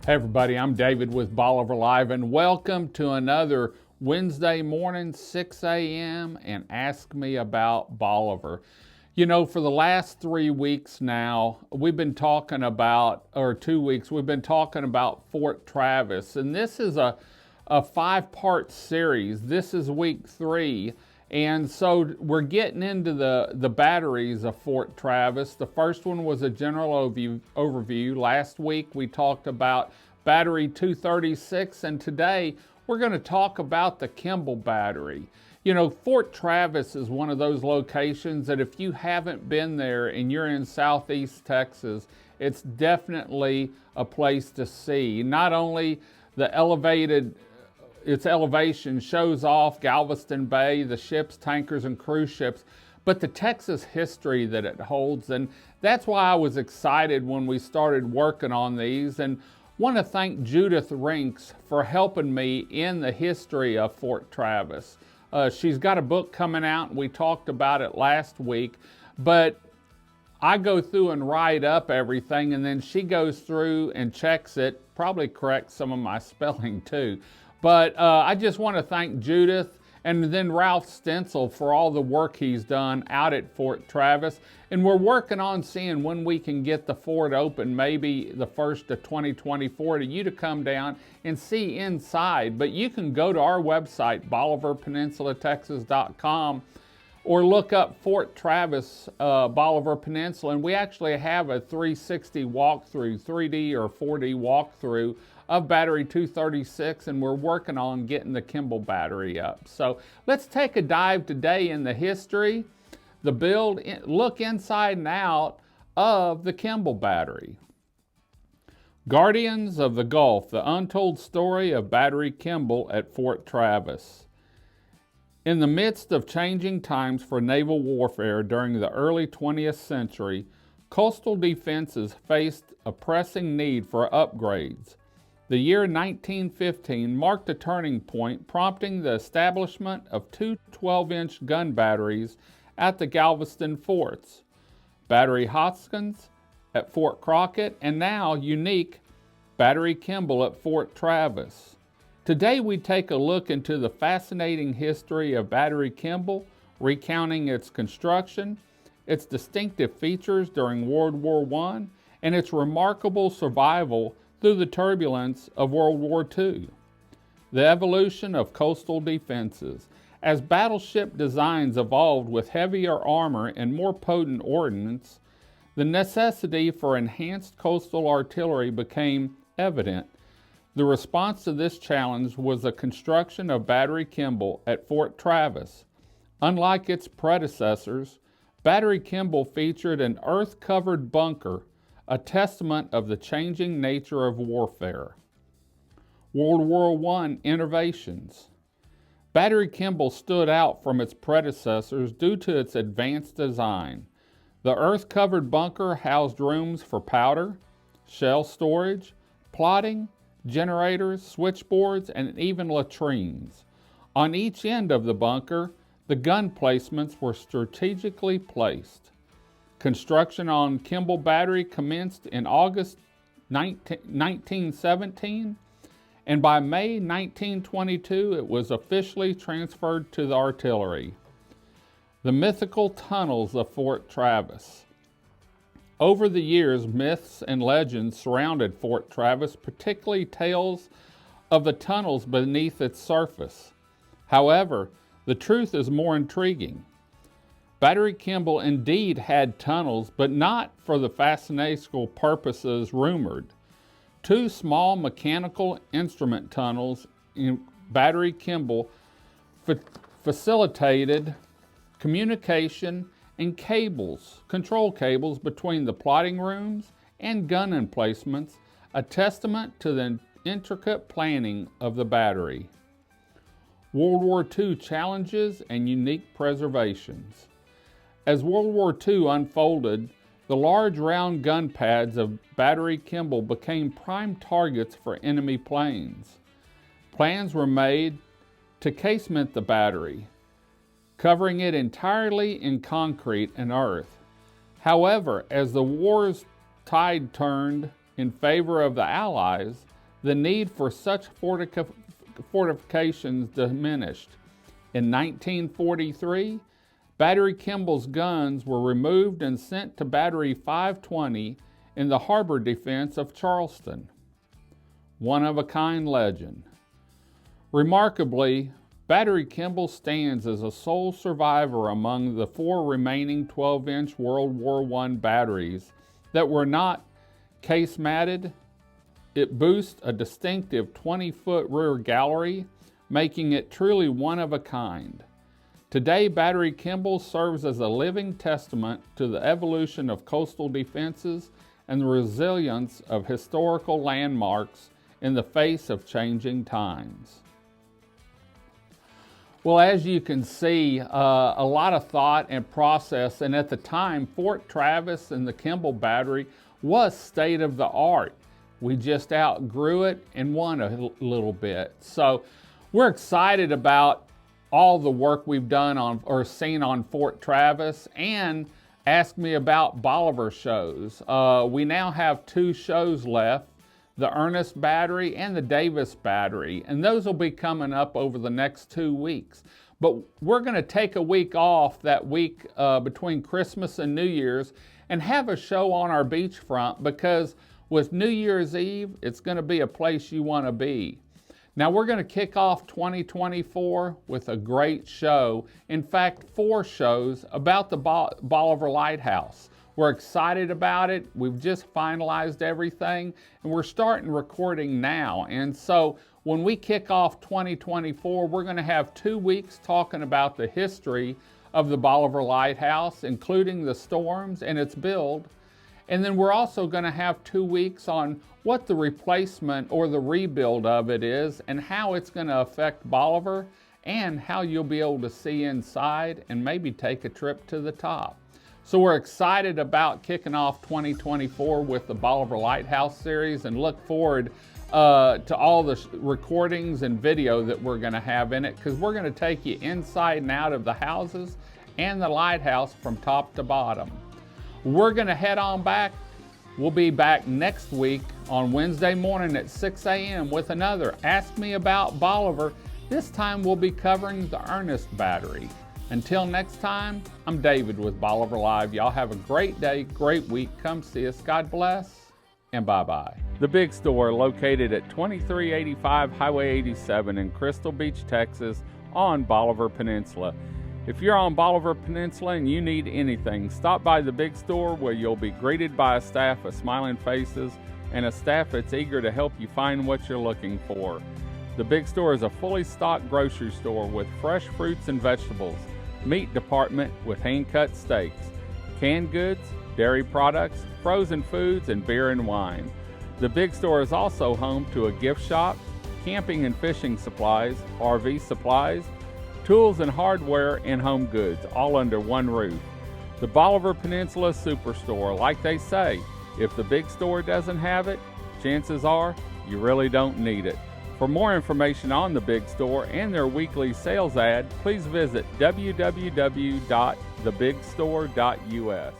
Hey everybody, I'm David with Bolivar Live, and welcome to another Wednesday morning, 6 a.m. and Ask Me About Bolivar. You know, for the last 3 weeks now, we've been talking about, or 2 weeks, we've been talking about Fort Travis, and this is a 5-part series. This is week 3. And so we're getting into the batteries of Fort Travis. The first one was a general overview. Last week we talked about Battery 236, and today we're going to talk about the Kimmble Battery. You know, Fort Travis is one of those locations that if you haven't been there and you're in Southeast Texas, it's definitely a place to see. Not only its elevation shows off Galveston Bay, the ships, tankers, and cruise ships, but the Texas history that it holds. And that's why I was excited when we started working on these, and want to thank Judith Rinks for helping me in the history of Fort Travis. She's got a book coming out, and we talked about it last week, but I go through and write up everything, and then she goes through and checks it, probably corrects some of my spelling too. But I just want to thank Judith and then Ralph Stencil for all the work he's done out at Fort Travis. And we're working on seeing when we can get the fort open, maybe the 1st of 2024, to you to come down and see inside. But you can go to our website, BolivarPeninsulaTexas.com, or look up Fort Travis, Bolivar Peninsula, and we actually have a 360 walkthrough, 3D or 4D walkthrough of Battery 236, and we're working on getting the Kimmble battery up. So let's take a dive today in the history, the build, look inside and out of the Kimmble battery. Guardians of the Gulf, the untold story of Battery Kimmble at Fort Travis. In the midst of changing times for naval warfare during the early 20th century, coastal defenses faced a pressing need for upgrades. The year 1915 marked a turning point, prompting the establishment of 2 12-inch gun batteries at the Galveston forts, Battery Hoskins at Fort Crockett, and now unique Battery Kimmble at Fort Travis. Today we take a look into the fascinating history of Battery Kimmble, recounting its construction, its distinctive features during World War I, and its remarkable survival through the turbulence of World War II. The evolution of coastal defenses. As battleship designs evolved with heavier armor and more potent ordnance, the necessity for enhanced coastal artillery became evident. The response to this challenge was the construction of Battery Kimmble at Fort Travis. Unlike its predecessors, Battery Kimmble featured an earth-covered bunker, a testament of the changing nature of warfare. World War I innovations. Battery Kimmble stood out from its predecessors due to its advanced design. The earth-covered bunker housed rooms for powder, shell storage, plotting, generators, switchboards, and even latrines. On each end of the bunker, the gun placements were strategically placed. Construction on Kimmble Battery commenced in August 1917, and by May 1922 it was officially transferred to the artillery. The mythical tunnels of Fort Travis. Over the years, myths and legends surrounded Fort Travis, particularly tales of the tunnels beneath its surface. However, the truth is more intriguing. Battery Kimmble indeed had tunnels, but not for the fantastical purposes rumored. 2 small mechanical instrument tunnels in Battery Kimmble facilitated communication and control cables between the plotting rooms and gun emplacements, a testament to the intricate planning of the battery. World War II challenges and unique preservations. As World War II unfolded, the large round gun pads of Battery Kimmble became prime targets for enemy planes. Plans were made to casement the battery, covering it entirely in concrete and earth. However, as the war's tide turned in favor of the Allies, the need for such fortifications diminished. In 1943, Battery Kimble's guns were removed and sent to Battery 520 in the harbor defense of Charleston. One-of-a-kind legend. Remarkably, Battery Kimmble stands as a sole survivor among the 4 remaining 12-inch World War I batteries that were not case-matted. It boasts a distinctive 20-foot rear gallery, making it truly one of a kind. Today, Battery Kimmble serves as a living testament to the evolution of coastal defenses and the resilience of historical landmarks in the face of changing times. Well, as you can see, a lot of thought and process, and at the time, Fort Travis and the Kimmble Battery was state of the art. We just outgrew it and won a little bit. So we're excited about all the work we've done on or seen on Fort Travis, and ask me about Bolivar shows. We now have 2 shows left, the Ernest Battery and the Davis Battery, and those will be coming up over the next 2 weeks. But we're going to take a week off that week between Christmas and New Year's and have a show on our beachfront, because with New Year's Eve, it's going to be a place you want to be. Now we're going to kick off 2024 with a great show. In fact, 4 shows about the Bolivar Lighthouse. We're excited about it. We've just finalized everything, and we're starting recording now. And so when we kick off 2024, we're going to have 2 weeks talking about the history of the Bolivar Lighthouse, including the storms and its build. And then we're also going to have 2 weeks on what the replacement or the rebuild of it is, and how it's going to affect Bolivar, and how you'll be able to see inside and maybe take a trip to the top. So we're excited about kicking off 2024 with the Bolivar Lighthouse series, and look forward to all the recordings and video that we're going to have in it, because we're going to take you inside and out of the houses and the lighthouse from top to bottom. We're going to head on back. We'll be back next week on Wednesday morning at 6 a.m. with another Ask Me About Bolivar. This time we'll be covering the Ernest Battery. Until next time, I'm David with Bolivar Live. Y'all have a great day, great week. Come see us. God bless, and bye-bye. The Big Store, located at 2385 Highway 87 in Crystal Beach, Texas, on Bolivar Peninsula. If you're on Bolivar Peninsula and you need anything, stop by the Big Store, where you'll be greeted by a staff of smiling faces and a staff that's eager to help you find what you're looking for. The Big Store is a fully stocked grocery store with fresh fruits and vegetables, meat department with hand-cut steaks, canned goods, dairy products, frozen foods, and beer and wine. The Big Store is also home to a gift shop, camping and fishing supplies, RV supplies, tools and hardware, and home goods, all under one roof. The Bolivar Peninsula Superstore, like they say, if the Big Store doesn't have it, chances are you really don't need it. For more information on the Big Store and their weekly sales ad, please visit www.thebigstore.us.